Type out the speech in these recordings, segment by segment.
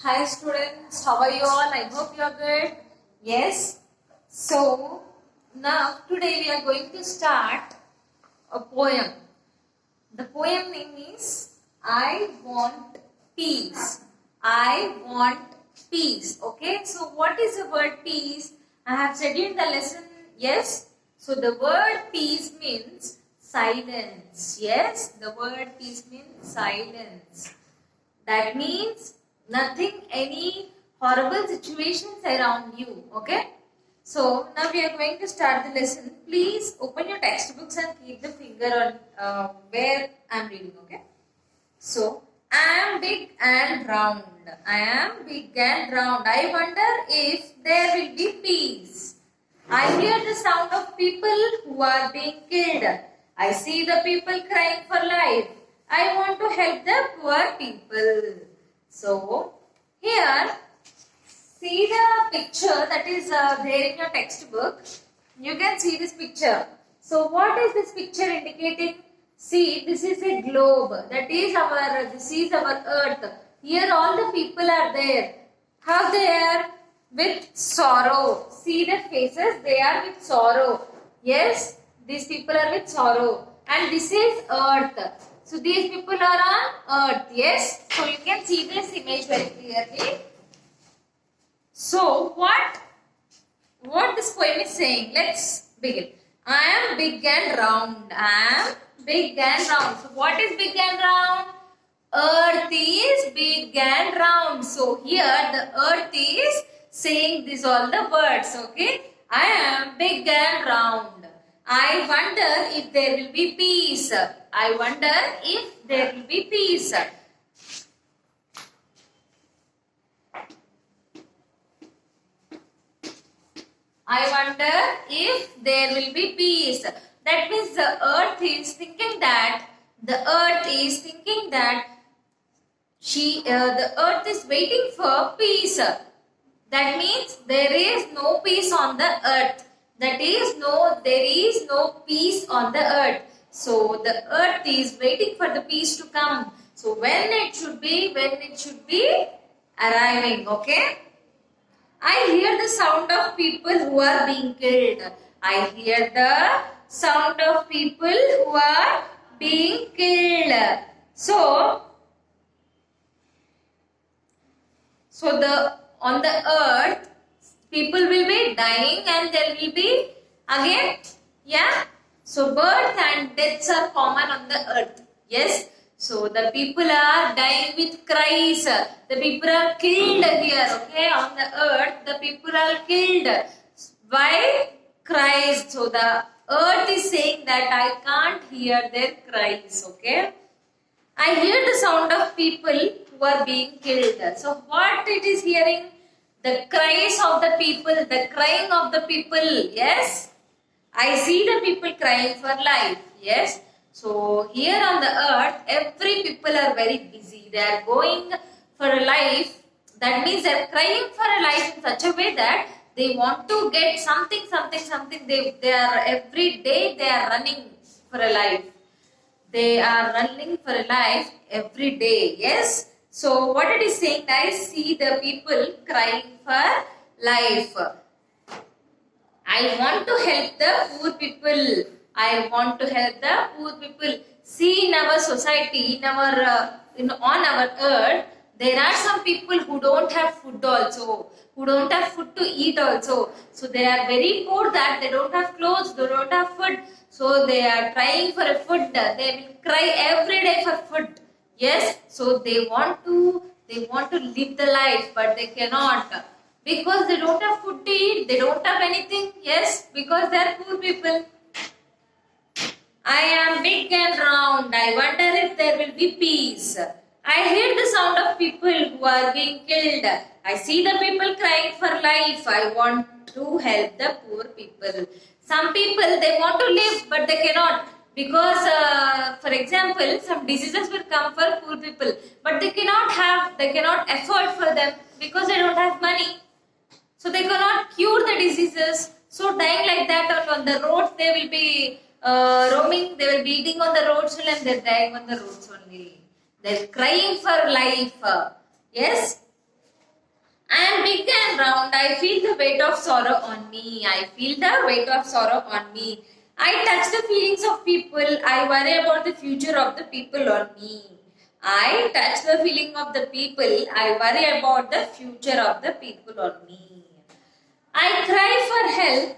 Hi students, how are you all? I hope you are good. Yes. So now today we are going to start a poem. The poem name is I Want Peace. I want peace. Okay. So what is the word peace? I have said you in the lesson. Yes. So the word peace means silence. Yes. The word peace means silence. That means nothing, any horrible situations around you. Okay. So now we are going to start the lesson. Please open your textbooks and keep the finger on where I am reading. Okay. So I am big and round. I am big and round. I wonder if there will be peace. I hear the sound of people who are being killed. I see the people crying for life. I want to help the poor people. So, here, see the picture that is there in your textbook. You can see this picture. So, what is this picture indicating? See, this is a globe. This is our earth. Here all the people are there. How they are? With sorrow. See their faces, they are with sorrow. Yes, these people are with sorrow. And this is earth. So these people are on earth. Yes. So you can see this image very clearly. So what this poem is saying? Let's begin. I am big and round. I am big and round. So what is big and round? Earth is big and round. So here the earth is saying these all the words. Okay. I am big and round. I wonder if there will be peace. I wonder if there will be peace. I wonder if there will be peace. That means the earth is thinking that the earth is waiting for peace. That means there is no peace on the earth. There is no peace on the earth. So the earth is waiting for the peace to come. So when it should be arriving. Okay. I hear the sound of people who are being killed. I hear the sound of people who are being killed. So on the earth, people will be dying and there will be again, yeah. So birth and deaths are common on the earth. Yes. So the people are dying with cries. The people are killed here. Okay, on the earth, the people are killed by cries. So the earth is saying that I can't hear their cries. Okay. I hear the sound of people who are being killed. So what it is hearing? The cries of the people, the crying of the people. Yes. I see the people crying for life. Yes. So here on the earth, every people are very busy. They are going for a life. That means they are crying for a life in such a way that they want to get something. They are every day they are running for a life. They are running for a life every day. Yes. So what it is saying, I see the people crying for life. I want to help the poor people. I want to help the poor people. See in our society, on our earth, there are some people who don't have food also, who don't have food to eat also. So they are very poor that they don't have clothes, they don't have food. So they are trying for a food. They will cry every day for food. Yes. So they want to live the life, but they cannot. Because they don't have food to eat, they don't have anything. Yes, because they are poor people. I am big and round. I wonder if there will be peace. I hear the sound of people who are being killed. I see the people crying for life. I want to help the poor people. Some people, they want to live, but they cannot. Because, for example, some diseases will come for poor people. But they cannot afford for them because they don't have money. So they cannot cure the diseases. So dying like that on the roads, they will be roaming, they will be eating on the roads and they're dying on the roads only. They're crying for life. Yes. I am big and round. I feel the weight of sorrow on me. I feel the weight of sorrow on me. I touch the feelings of people. I worry about the future of the people on me. I touch the feeling of the people. I worry about the future of the people on me. I cry for help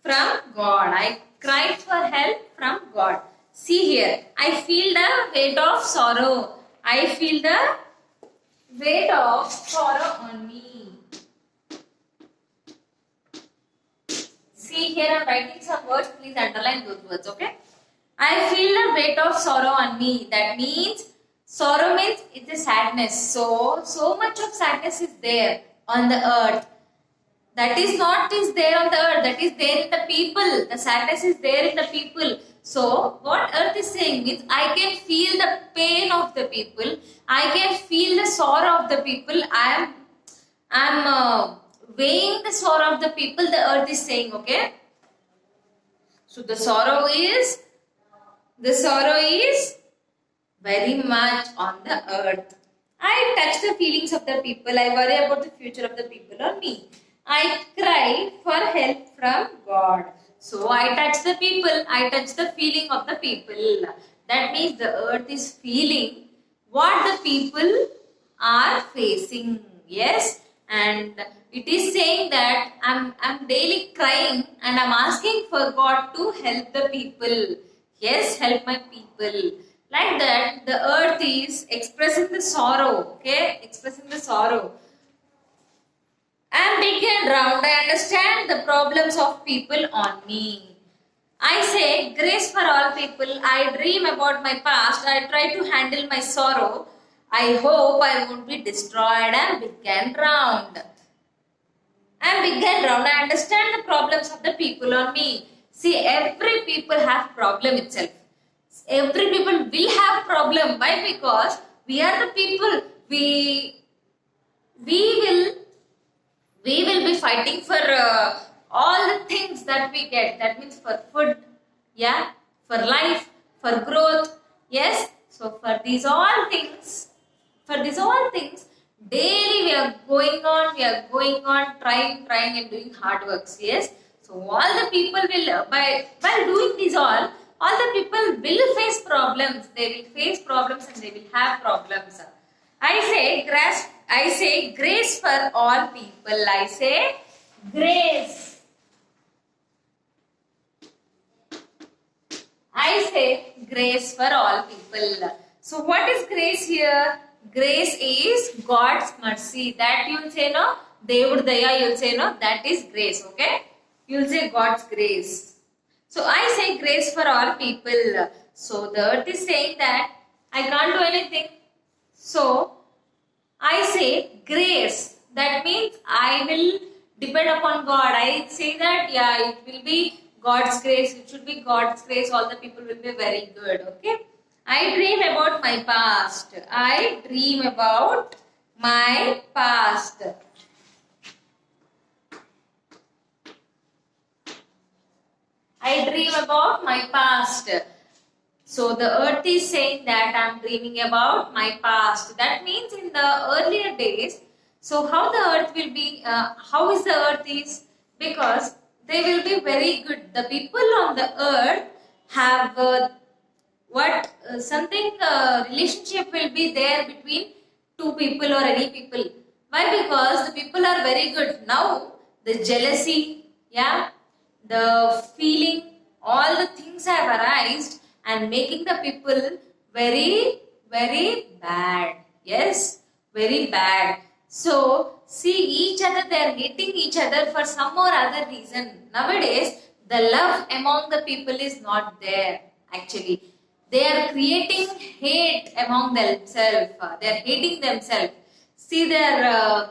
from God. I cry for help from God. See here. I feel the weight of sorrow. I feel the weight of sorrow on me. See here, I am writing some words. Please underline those words, okay? I feel the weight of sorrow on me. That means sorrow means it's a sadness. So much of sadness is there on the earth. That is not is there on the earth. That is there in the people. The sadness is there in the people. So what earth is saying means I can feel the pain of the people. I can feel the sorrow of the people. I am weighing the sorrow of the people. The earth is saying, okay. So the sorrow is very much on the earth. I touch the feelings of the people. I worry about the future of the people on me. I cry for help from God. So I touch the people. I touch the feeling of the people. That means the earth is feeling what the people are facing. Yes. And it is saying that I'm daily crying and I'm asking for God to help the people. Yes, help my people. Like that, the earth is expressing the sorrow. Okay, expressing the sorrow. I am big and round. I understand the problems of people on me. I say grace for all people. I dream about my past. I try to handle my sorrow. I hope I won't be destroyed. I am big and round. I am big and round. I understand the problems of the people on me. See, every people have problem itself. Every people will have problem. Why? Because we are the people. We will be fighting for all the things that we get. That means for food, yeah, for life, for growth, yes. So for these all things, daily we are going on, trying and doing hard works, yes. So all the people will, by doing these all the people will face problems. They will face problems and they will have problems. I say grace for all people. I say grace. I say grace for all people. So what is grace here? Grace is God's mercy. That you will say no. Devud Daya, you will say no. That is grace. Okay. You will say God's grace. So I say grace for all people. So the earth is saying that I can't do anything. So I say grace. That means I will depend upon God. I say that yeah, it will be God's grace. It should be God's grace. All the people will be very good. Okay. I dream about my past. I dream about my past. I dream about my past. So the earth is saying that I am dreaming about my past. That means in the earlier days, so how the earth will be, how is the earth is? Because they will be very good. The people on the earth have something relationship will be there between two people or any people. Why? Because the people are very good. Now the jealousy, yeah, the feeling, all the things have arisen and making the people very bad. Yes, very bad. So see each other, they are hating each other for some or other reason. Nowadays the love among the people is not there actually. They are creating hate among themselves. They are hating themselves. See their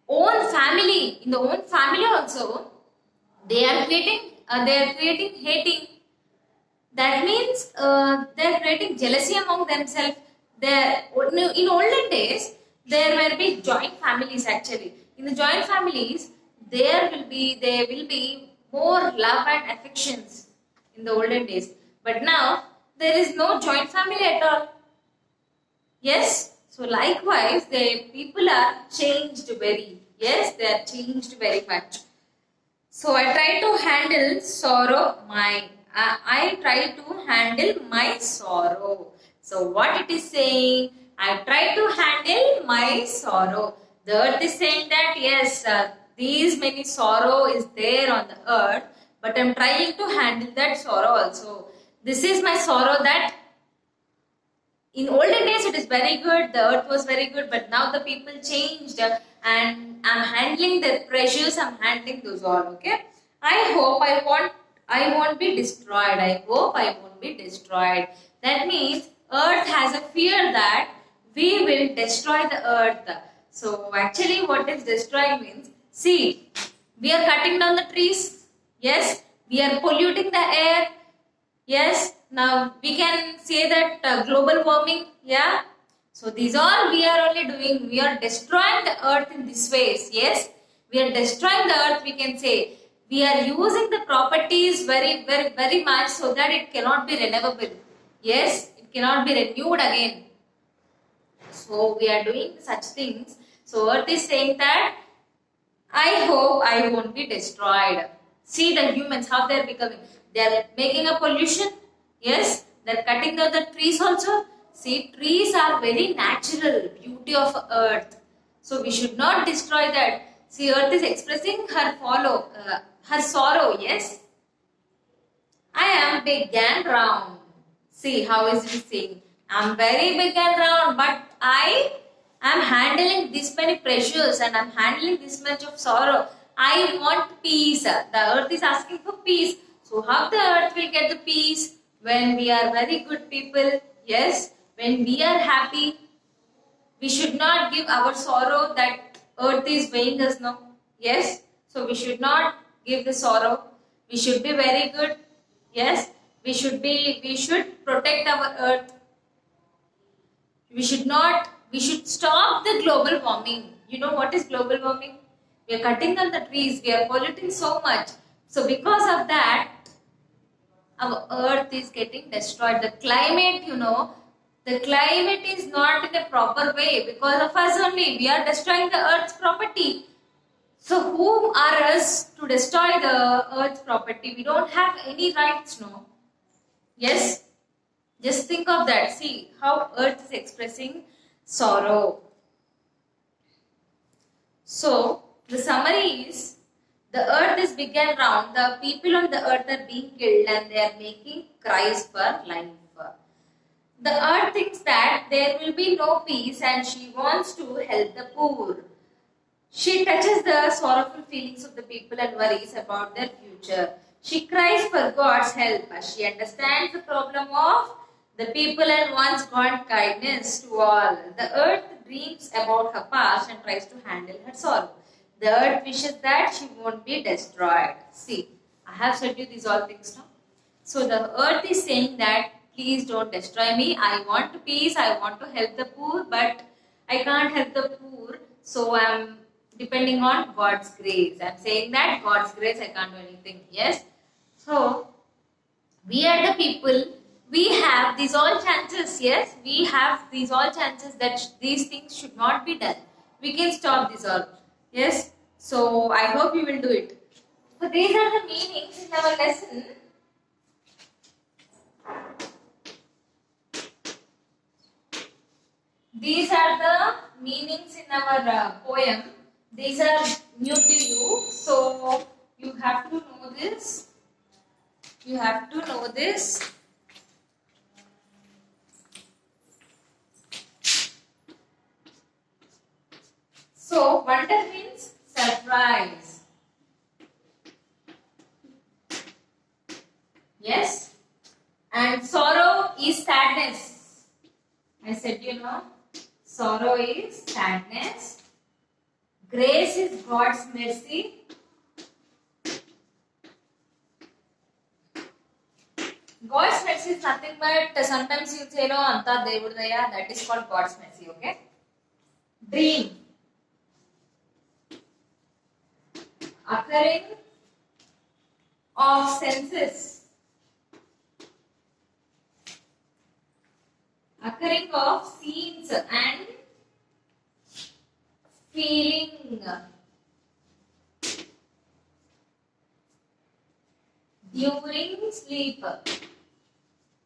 own family, in the own family also, they are creating hating. That means they are creating jealousy among themselves. In olden days, there will be joint families actually. In the joint families, there will be more love and affections in the olden days. But now, there is no joint family at all. Yes? So likewise, the people are changed very. Yes, they are changed very much. So I try to handle sorrow. I try to handle my sorrow. So what it is saying? I try to handle my sorrow. The earth is saying that yes, these many sorrow is there on the earth, but I'm trying to handle that sorrow also. This is my sorrow that in olden days it is very good, the earth was very good, but now the people changed and I'm handling their pressures, I'm handling those all. Okay, I hope I won't be destroyed. I hope I won't be destroyed. That means earth has a fear that we will destroy the earth. So actually what is destroying means, see, we are cutting down the trees. Yes, we are polluting the air. Yes, now we can say that global warming, yeah. So these all we are only doing, we are destroying the earth in this ways. Yes, we are destroying the earth, we can say. We are using the properties very much so that it cannot be renewable. Yes, it cannot be renewed again. So we are doing such things. So earth is saying that I hope I won't be destroyed. See the humans, how they are becoming. They are making a pollution. Yes, they are cutting down the trees also. See, trees are very natural beauty of earth. So we should not destroy that. See, earth is expressing her sorrow. Yes, I am big and round. See how is it saying? I'm very big and round, but I am handling this many pressures and I'm handling this much of sorrow. I want peace. The earth is asking for peace. So how the earth will get the peace? When we are very good people. Yes, when we are happy, we should not give our sorrow that earth is weighing us now. Yes, so we should not give the sorrow. We should be very good. Yes, we should protect our earth. We should stop the global warming. You know what is global warming? We are cutting down the trees, we are polluting so much. So because of that, our earth is getting destroyed. The climate, the climate is not in a proper way because of us only. We are destroying the earth's property. So who are us to destroy the earth's property? We don't have any rights, no? Yes? Just think of that. See how earth is expressing sorrow. So the summary is, the earth is big and round. The people on the earth are being killed and they are making cries for life. The earth thinks that there will be no peace and she wants to help the poor. She touches the sorrowful feelings of the people and worries about their future. She cries for God's help as she understands the problem of the people and wants God's kindness to all. The earth dreams about her past and tries to handle her sorrow. The earth wishes that she won't be destroyed. See, I have said you these all things now. So the earth is saying that please don't destroy me. I want peace. I want to help the poor, but I can't help the poor. So I'm depending on God's grace. I'm saying that God's grace, I can't do anything. Yes. So we are the people. We have these all chances. Yes, we have these all chances that these things should not be done. We can stop this all. Yes. So I hope you will do it. So these are the meanings in our lesson. These are the meanings in our poem. These are new to you. So you have to know this. You have to know this. So wonder means surprise. Yes. And sorrow is sadness. I said sorrow is sadness. Grace is God's mercy. God's mercy is nothing but sometimes you say no, anta Devudu daya. That is called God's mercy. Okay. Dream. Occurring of senses. Occurring of scenes and feeling during sleep.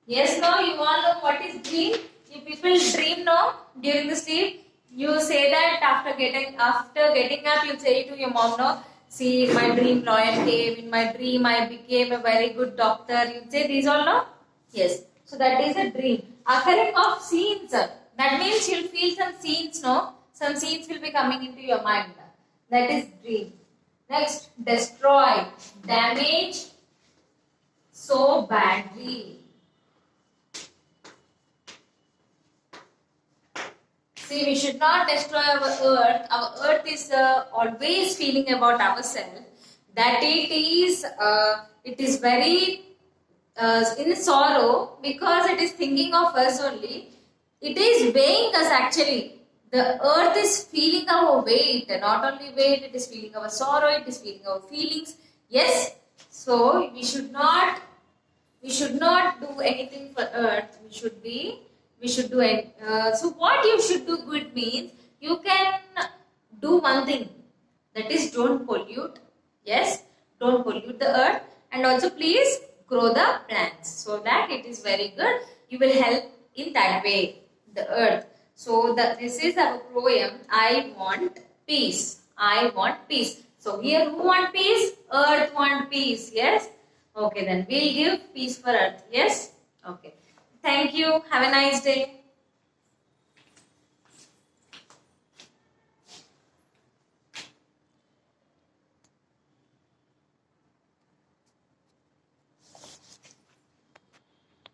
Yes, no, you all know what is dream? You people dream, no? During the sleep, you say that after getting up, you say to your mom, no? See, my dream lawyer came. In my dream, I became a very good doctor. You say these all, no? Yes. So that is a dream. Occurring of scenes. That means you'll feel some scenes, no? Some scenes will be coming into your mind. That is dream. Next, destroy, damage so badly. See, we should not destroy our earth. Our earth is always feeling about ourselves that it is very in sorrow because it is thinking of us only. It is weighing us actually. The earth is feeling our weight, not only weight, it is feeling our sorrow, it is feeling our feelings. Yes, so we should not do anything for earth. We should do it. So what you should do good means you can do one thing, that is don't pollute. Yes, don't pollute the earth, and also please grow the plants so that it is very good. You will help in that way the earth. So this is our poem. I want peace. I want peace. So here who want peace? Earth want peace. Yes. Okay, then we'll give peace for earth. Yes. Okay. Thank you. Have a nice day.